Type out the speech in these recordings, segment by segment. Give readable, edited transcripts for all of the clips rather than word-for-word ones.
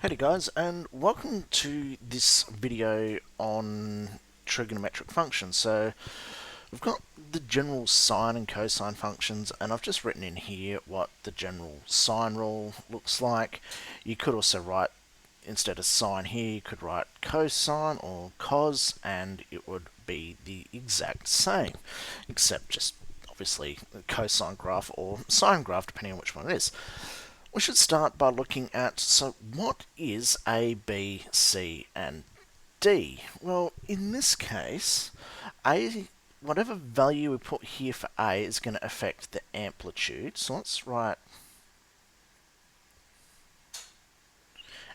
Howdy guys, and welcome to this video on trigonometric functions. So we've got the general sine and cosine functions, and I've just written in here what the general sine rule looks like. You could also write, instead of sine here, you could write cosine or cos, and it would be the exact same, except just obviously the cosine graph or sine graph, depending on which one it is. We should start by looking at, so what is A, B, C, and D? Well, in this case, A, whatever value we put here for A is going to affect the amplitude. So let's write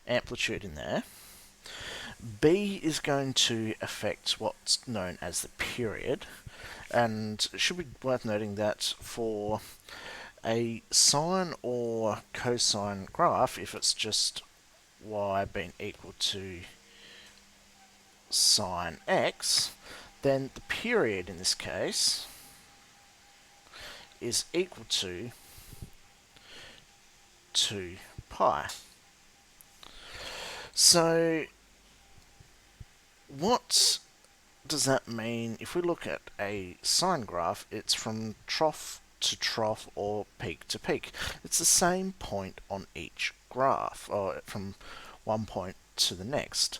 amplitude in there. B is going to affect what's known as the period. And it should be worth noting that for a sine or cosine graph, if it's just y being equal to sine x, then the period in this case is equal to 2 pi. So what does that mean? If we look at a sine graph, it's from trough to trough or peak to peak. It's the same point on each graph, or from one point to the next.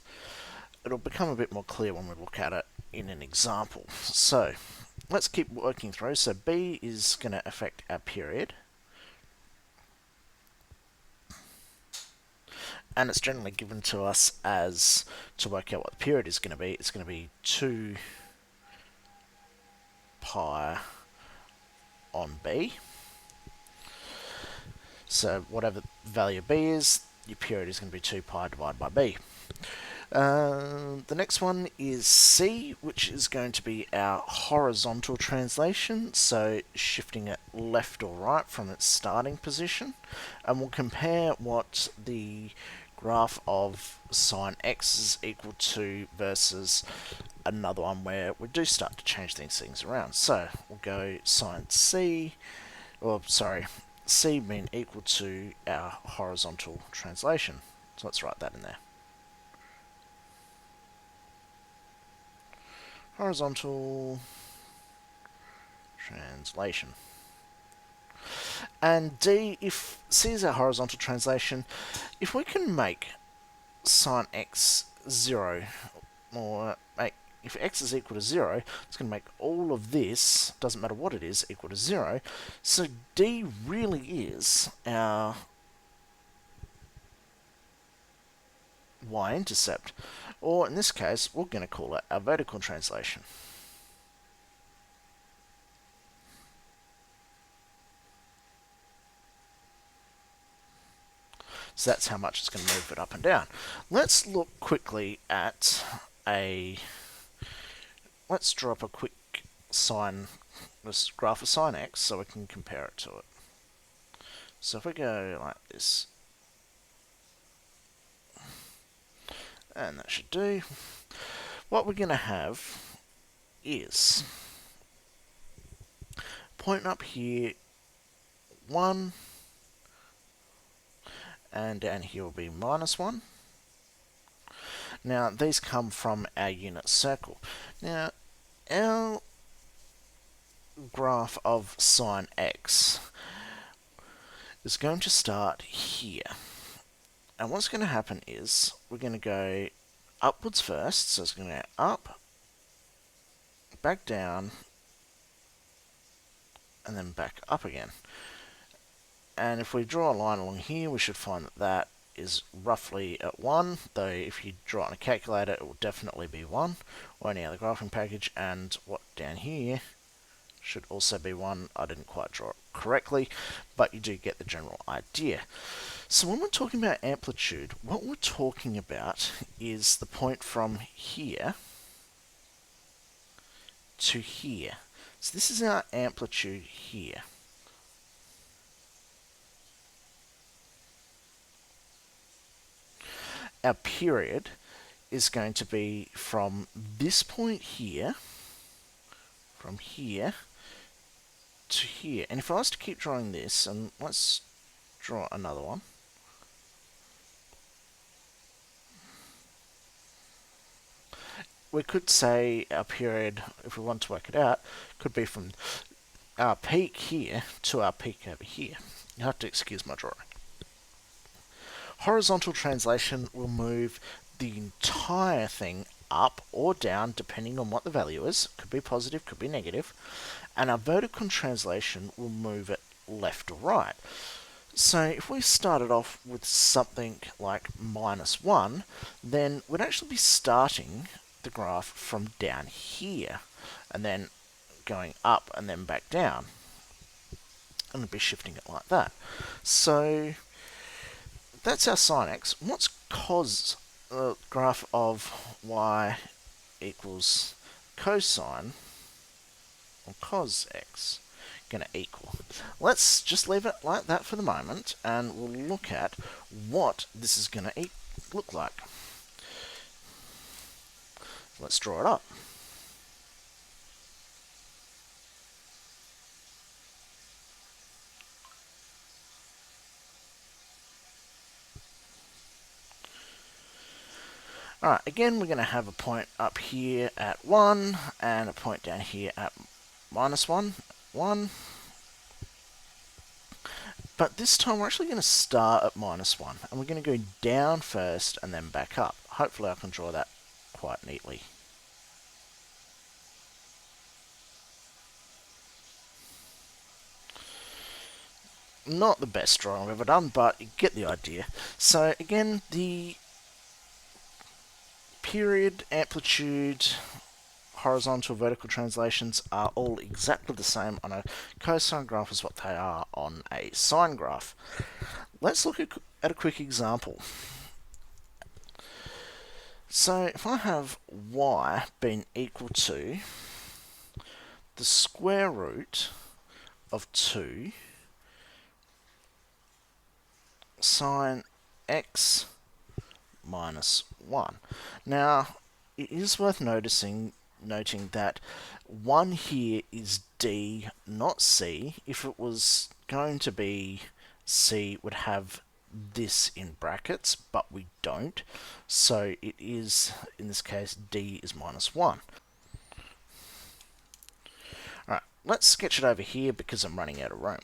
It'll become a bit more clear when we look at it in an example. So let's keep working through. So B is going to affect our period, and it's generally given to us as, to work out what the period is going to be, it's going to be 2 pi on B. So whatever the value of B is, your period is going to be 2 pi divided by B. The next one is C, which is going to be our horizontal translation, so shifting it left or right from its starting position. And we'll compare what the graph of sine x is equal to versus another one where we do start to change these things around. So we'll go sine C, or sorry, C being equal to our horizontal translation. So let's write that in there. Horizontal translation. And D, if C is our horizontal translation, if we can make sine x 0, or if x is equal to 0, it's going to make all of this, doesn't matter what it is, equal to 0. So D really is our y-intercept, or in this case, we're going to call it our vertical translation. So that's how much it's going to move it up and down. Let's look quickly at let's draw up a quick this graph of sine x so we can compare it to it. So if we go like this, and that should do, what we're going to have is point up here 1, and down here will be -1. Now these come from our unit circle. Now our graph of sine x is going to start here. And what's going to happen is we're going to go upwards first, so it's going to go up, back down, and then back up again. And if we draw a line along here, we should find that that is roughly at 1, though if you draw it on a calculator, it will definitely be 1, or any other graphing package, and what down here should also be 1. I didn't quite draw it correctly, but you do get the general idea. So when we're talking about amplitude, what we're talking about is the point from here to here. So this is our amplitude here. Our period is going to be from this point here, from here to here. And if I was to keep drawing this, and let's draw another one. we could say our period, if we want to work it out, could be from our peak here to our peak over here. You have to excuse my drawing. Horizontal translation will move the entire thing up or down depending on what the value is. Could be positive, could be negative. And our vertical translation will move it left or right. So if we started off with something like -1, then we'd actually be starting the graph from down here and then going up and then back down. And we'd be shifting it like that. So that's our sine x. What's cos graph of y equals cosine or cos x going to equal? Let's just leave it like that for the moment, and we'll look at what this is going to look like. Let's draw it up. Alright, again we're going to have a point up here at 1 and a point down here at -1, 1. But this time we're actually going to start at -1 and we're going to go down first and then back up. Hopefully I can draw that quite neatly. Not the best drawing I've ever done, but you get the idea. So again, the period, amplitude, horizontal, vertical translations are all exactly the same on a cosine graph as what they are on a sine graph. Let's look at a quick example. So if I have y being equal to the square root of 2 sine x minus 1. Now, it is worth noting that 1 here is D, not C. If it was going to be C, it would have this in brackets, but we don't. So it is, in this case, D is -1. Alright, let's sketch it over here because I'm running out of room.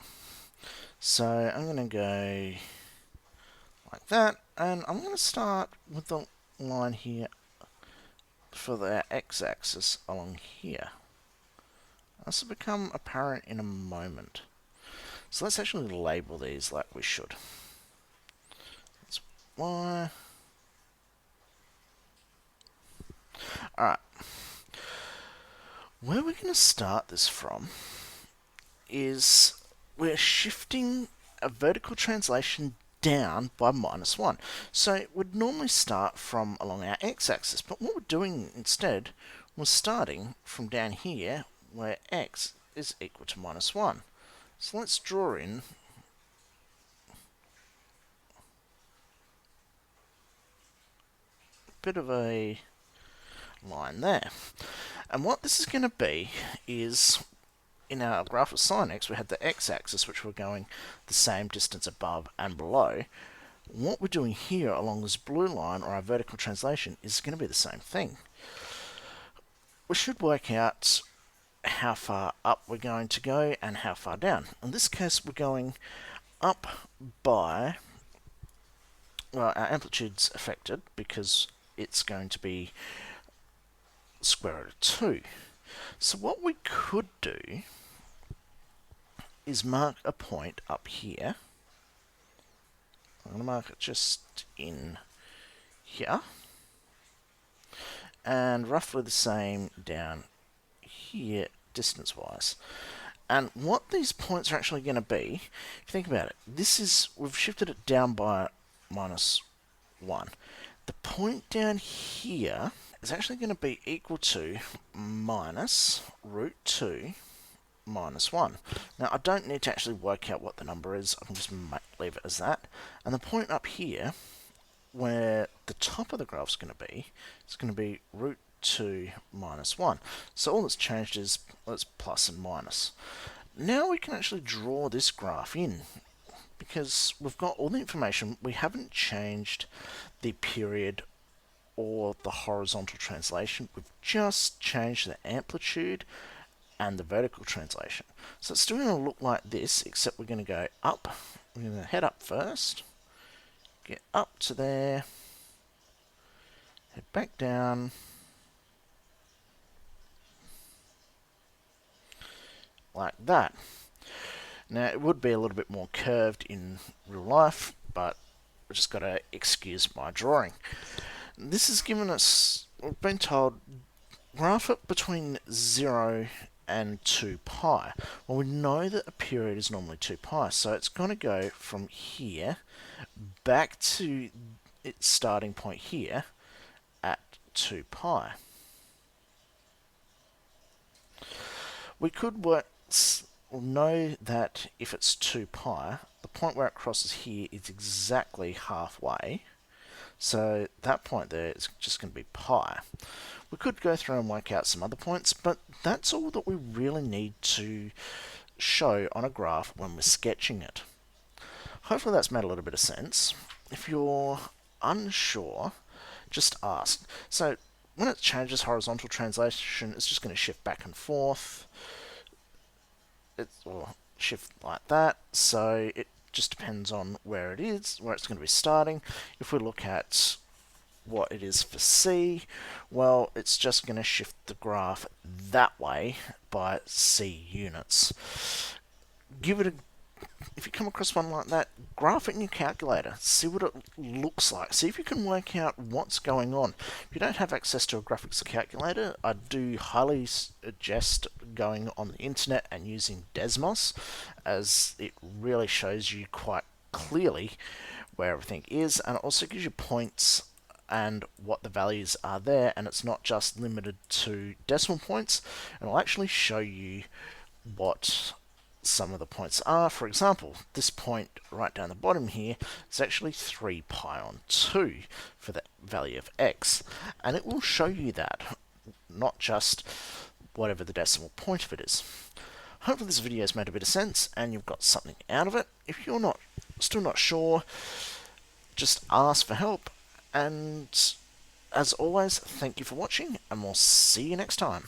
So I'm going to go like that, and I'm going to start with the line here for the x-axis along here. This will become apparent in a moment. So let's actually label these like we should. That's y. Alright. Where we're going to start this from is we're shifting a vertical translation down by -1. So it would normally start from along our x-axis, but what we're doing instead was starting from down here where x is equal to -1. So let's draw in a bit of a line there. And what this is going to be is, in our graph of sine x, we had the x-axis, which we're going the same distance above and below. What we're doing here along this blue line, or our vertical translation, is going to be the same thing. We should work out how far up we're going to go and how far down. In this case, we're going up by, well, our amplitude's affected because it's going to be square root of 2. So what we could do is mark a point up here. I'm going to mark it just in here. And roughly the same down here, distance-wise. And what these points are actually going to be, if you think about it, this is, we've shifted it down by -1. The point down here is actually going to be equal to minus root 2 -1. Now, I don't need to actually work out what the number is. I can just leave it as that. And the point up here, where the top of the graph is going to be, it's going to be root 2 -1. So all that's changed is it's plus and minus. Now we can actually draw this graph in because we've got all the information. We haven't changed the period or the horizontal translation, we've just changed the amplitude and the vertical translation. So it's still going to look like this, except we're going to go up. We're going to head up first, get up to there, head back down, like that. Now, it would be a little bit more curved in real life, but I've just got to excuse my drawing. This has given us, we've been told, graph it between 0 and 2 pi. Well, we know that a period is normally 2 pi, so it's going to go from here back to its starting point here at 2 pi. We could know that if it's 2 pi, the point where it crosses here is exactly halfway. So that point there is just going to be pi. We could go through and work out some other points, but that's all that we really need to show on a graph when we're sketching it. Hopefully that's made a little bit of sense. If you're unsure, just ask. So when it changes horizontal translation, it's just going to shift back and forth. Or shift like that. So it just depends on where it is, where it's going to be starting. If we look at what it is for C, well, it's just going to shift the graph that way by C units. If you come across one like that, graph it in your calculator. See what it looks like. See if you can work out what's going on. If you don't have access to a graphics calculator, I do highly suggest going on the internet and using Desmos, as it really shows you quite clearly where everything is, and it also gives you points and what the values are there, and it's not just limited to decimal points. It'll actually show you what some of the points are. For example, this point right down the bottom here is actually 3 pi on 2 for the value of x, and it will show you that, not just whatever the decimal point of it is. Hopefully this video has made a bit of sense and you've got something out of it. If you're still not sure, just ask for help. And as always, thank you for watching, and we'll see you next time.